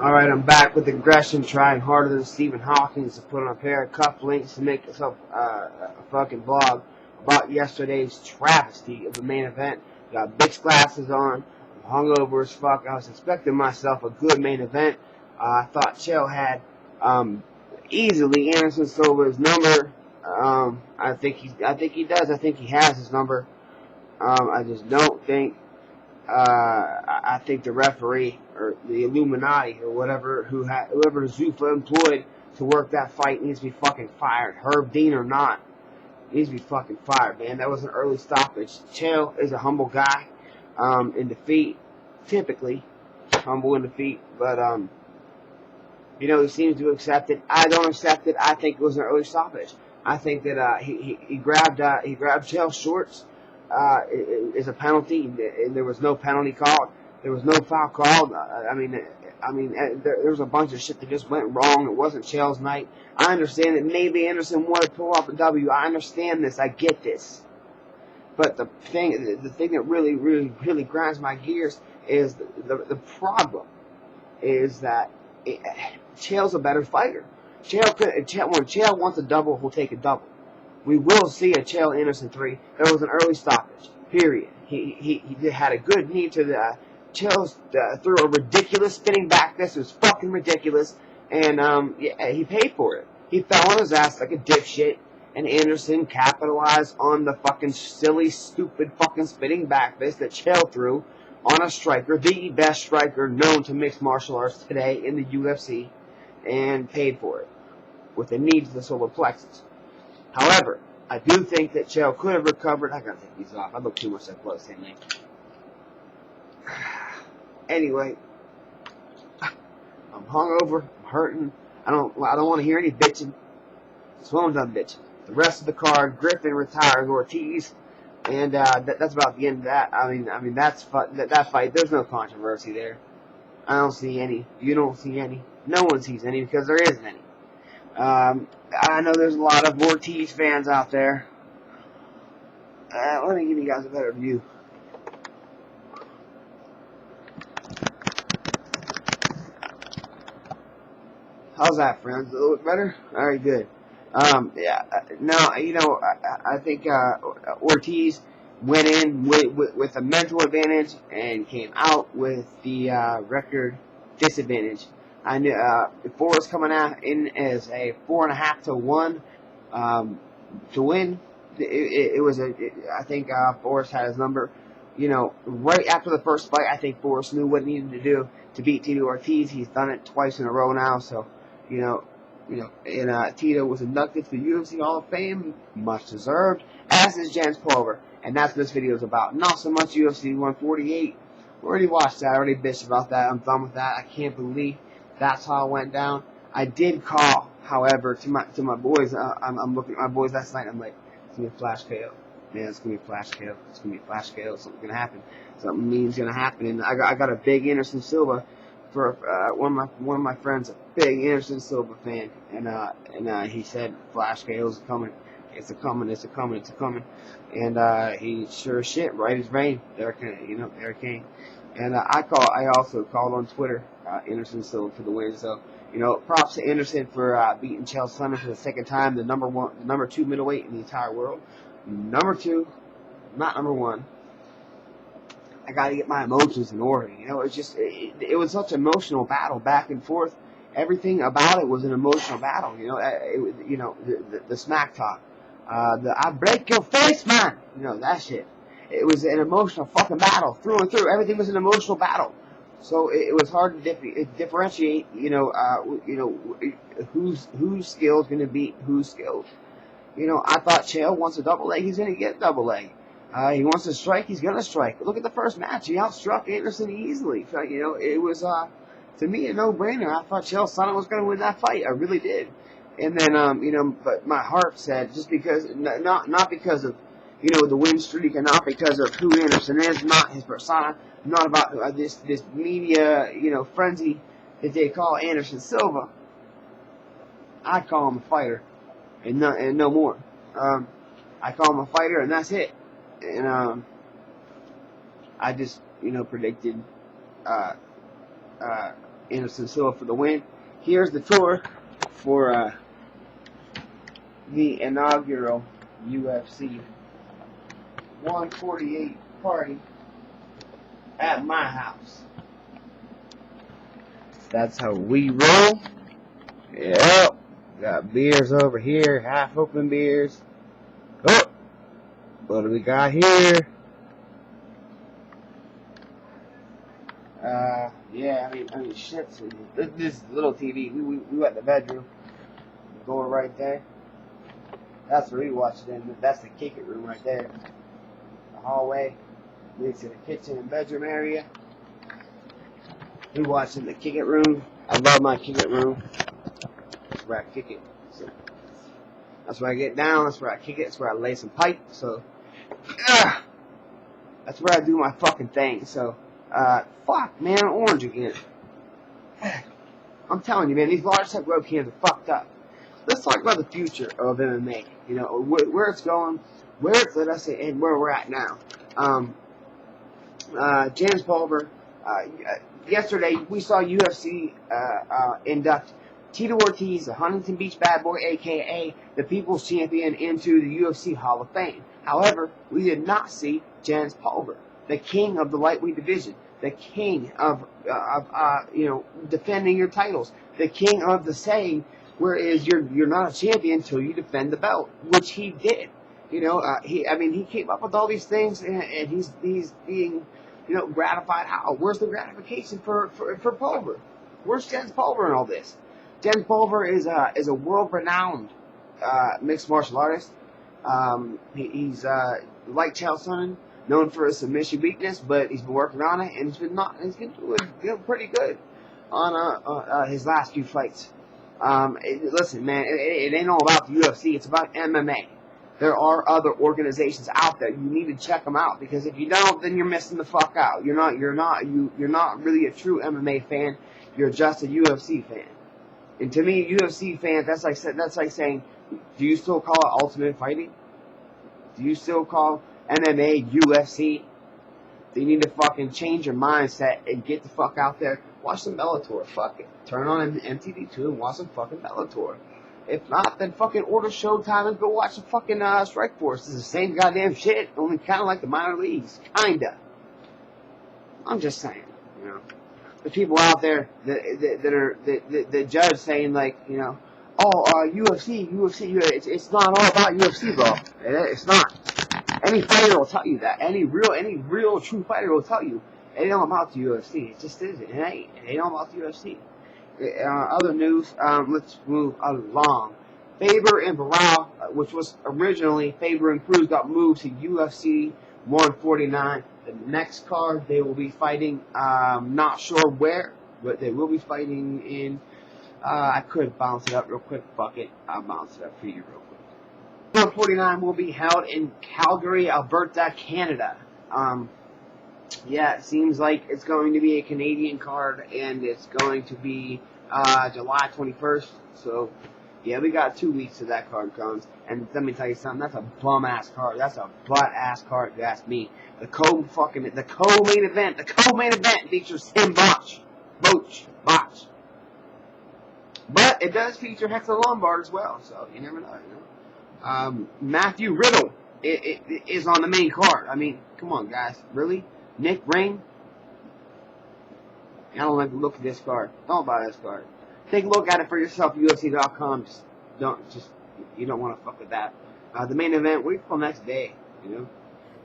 Alright, I'm back with aggression, trying harder than Stephen Hawking to put on a pair of cufflinks to make myself a fucking blog about yesterday's travesty of the main event. Got bitch glasses on, I'm hungover as fuck. I was expecting myself a good main event. I thought Chael had easily Anderson Silva's number. I think he does. I think he has his number. I just don't think. I think the referee or the Illuminati or whatever, whoever Zuffa employed to work that fight needs to be fucking fired. Herb Dean or not, needs to be fucking fired, man. That was an early stoppage. Chael is a humble guy in defeat, typically humble in defeat, but he seems to accept it. I don't accept it. I think it was an early stoppage. I think that he grabbed Chael's shorts. Is a penalty, and there was no penalty called. There was no foul called. There was a bunch of shit that just went wrong. It wasn't Chael's night. I understand that maybe Anderson wanted to pull off a W. I understand this. I get this. But the thing that really grinds my gears is the problem is that Chael's a better fighter. When Chael wants a double, he'll take a double. We will see a Chael Anderson 3. There was an early stoppage. Period. He had a good knee to the Chael threw a ridiculous spinning back fist. It was fucking ridiculous, and he paid for it. He fell on his ass like a dipshit, and Anderson capitalized on the fucking silly, stupid fucking spinning back fist that Chael threw on a striker, the best striker known to mixed martial arts today in the UFC, and paid for it with a knee to the solar plexus. However, I do think that Chael could have recovered. I gotta take these off. I look too much like close in there. Anyway, I'm hungover. I'm hurting. I don't want to hear any bitching. So I'm done bitching. The rest of the card, Griffin retires Ortiz, and that's about the end of that. I mean that fight. There's no controversy there. I don't see any. You don't see any. No one sees any because there isn't any. I know there's a lot of Ortiz fans out there. Let me give you guys a better view. How's that, friends? A little bit better? Alright, good. I think Ortiz went in with a mental advantage and came out with the record disadvantage. I knew Forrest coming out in as a 4.5 to 1 to win. I think Forrest had his number. Right after the first fight, I think Forrest knew what he needed to do to beat Tito Ortiz. He's done it twice in a row now, so and Tito was inducted to the UFC Hall of Fame, much deserved, as is Jens Pulver, and that's what this video is about. Not so much UFC 148. Already watched that. I already bitched about that. I'm done with that. I can't believe that's how it went down. I did call, however, to my boys. I'm looking at my boys last night. I'm like, it's gonna be a flash KO. Man, it's gonna be a flash KO. It's gonna be a flash KO. Something's gonna happen. Something mean's gonna happen. And I got a big Anderson Silva for one of my friends, a big Anderson Silva fan, and he said flash KO's coming. It's a coming. And he sure as shit right his vein. There came. And I also called on Twitter Anderson Silva for the win. So props to Anderson for beating Chael Sonnen for the second time, the number 2 middleweight in the entire world. Number 2, not number 1. I got to get my emotions in order. It was such an emotional battle back and forth. Everything about it was an emotional battle. The smack talk, I break your face, man. That shit. It was an emotional fucking battle through and through. Everything was an emotional battle. So it was hard to differentiate. Who's skilled going to beat who's skilled. I thought Chael wants a double leg. He's going to get a double leg. He wants to strike. He's going to strike. Look at the first match. He outstruck Anderson easily. It was, to me, a no-brainer. I thought Chael Sonnen was going to win that fight. I really did. And then, but my heart said, just because, not because of, the win streak, and not because of who Anderson is, not his persona, not about this media, frenzy that they call Anderson Silva. I call him a fighter, and no more. I call him a fighter, and that's it. And I just predicted Anderson Silva for the win. Here's the tour for the inaugural UFC 148 party at my house. That's how we roll. Yep. Got beers over here, half open beers. Oh, what do we got here? Yeah, I mean, shit. This little TV. We went in the bedroom. Door right there. That's where we watch it in. That's the kick it room right there. The hallway leads to the kitchen and bedroom area. We watch in the kick it room. I love my kick it room. That's where I kick it. So that's where I get down. That's where I kick it. That's where I lay some pipe. So that's where I do my fucking thing. So fuck, man, orange again. I'm telling you, man, these large type rope cans are fucked up. Let's talk about the future of MMA. You know, where it's going, where it's led us, and where we're at now. Jens Pulver. Yesterday, we saw UFC induct Tito Ortiz, the Huntington Beach bad boy, a.k.a. the People's Champion, into the UFC Hall of Fame. However, we did not see Jens Pulver, the king of the lightweight division, the king of defending your titles, the king of the saying, whereas you're not a champion until you defend the belt, which he did. You know, he came up with all these things, and he's being, gratified. How? Where's the gratification for Pulver? Where's Jens Pulver in all this? Jens Pulver is a world-renowned mixed martial artist. He's like Chael Sonnen, known for his submission weakness, but he's been working on it, and he's been doing pretty good on his last few fights. Listen, man, it ain't all about the UFC. It's about MMA. There are other organizations out there. You need to check them out, because if you don't, then you're missing the fuck out. You're not really a true MMA fan. You're just a UFC fan. And to me, UFC fans, that's like saying, do you still call it Ultimate Fighting? Do you still call MMA UFC? You need to fucking change your mindset and get the fuck out there. Watch some Bellator. Fuck it. Turn on MTV2 and watch some fucking Bellator. If not, then fucking order Showtime and go watch some fucking Strikeforce. It's the same goddamn shit, only kind of like the minor leagues. Kinda. I'm just saying, the people out there that judge saying, like, UFC, it's not all about UFC, bro. It's not. Any fighter will tell you that. Any real true fighter will tell you it ain't all about the UFC. It just isn't. It ain't all about the UFC. Other news, let's move along. Faber and Barral, which was originally Faber and Cruz, got moved to UFC 149. The next card, they will be fighting, not sure where, but they will be fighting in, I could bounce it up real quick. Fuck it. I'll bounce it up for you real quick. 149 will be held in Calgary, Alberta, Canada. It seems like it's going to be a Canadian card, and it's going to be July 21st. So, yeah, we got 2 weeks till that card comes. And let me tell you something, that's a bum-ass card. That's a butt-ass card, if you ask me. The co-main event features Tim Botch. But it does feature Hector Lombard as well, so you never know, Matthew Riddle is on the main card. I mean, come on, guys. Really? Nick Ring? I don't like to look at this card. Don't buy this card. Take a look at it for yourself, UFC.com. You don't want to fuck with that. The main event, wait till next day,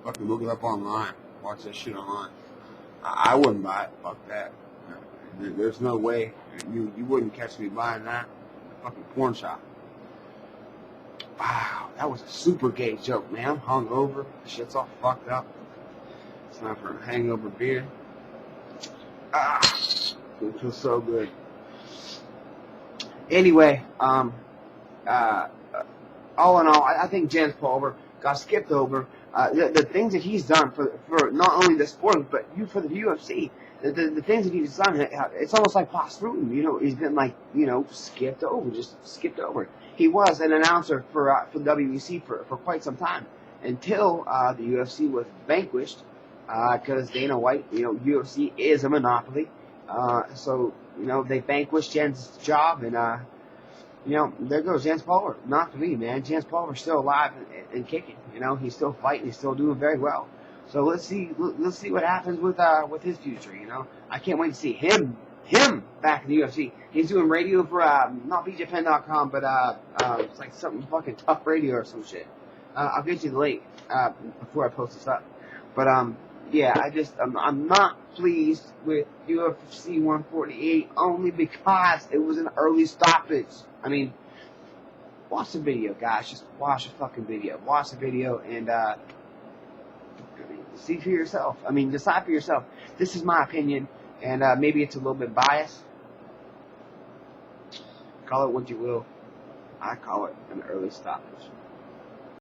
Fucking look it up online. Watch that shit online. I wouldn't buy it. Fuck that. There's no way. You wouldn't catch me buying that. A fucking porn shop. Wow, that was a super gay joke, man. I'm hungover. The shit's all fucked up. It's time for a hangover beer. It feels so good. Anyway, all in all, I think Jens Pulver got skipped over. The things that he's done for not only the sport, but for the UFC, the things that he's done, it's almost like post-fruiting. He's been skipped over. He was an announcer for WEC for quite some time, until the UFC was vanquished, because Dana White, UFC is a monopoly, So, they vanquished Jens' job, and, there goes Jens Pulver. Not for me, man. Jens Pulver's still alive and kicking. He's still fighting. He's still doing very well. So let's see what happens with his future. I can't wait to see him back in the UFC. He's doing radio for not BJPen.com, but it's like something fucking tough radio or some shit. I'll get you the link before I post this up. But yeah, I'm not pleased with UFC 148 only because it was an early stoppage. I mean, watch the video, guys. Just watch the fucking video. Watch the video and see for yourself. I mean, decide for yourself. This is my opinion, and maybe it's a little bit biased. Call it what you will. I call it an early stoppage.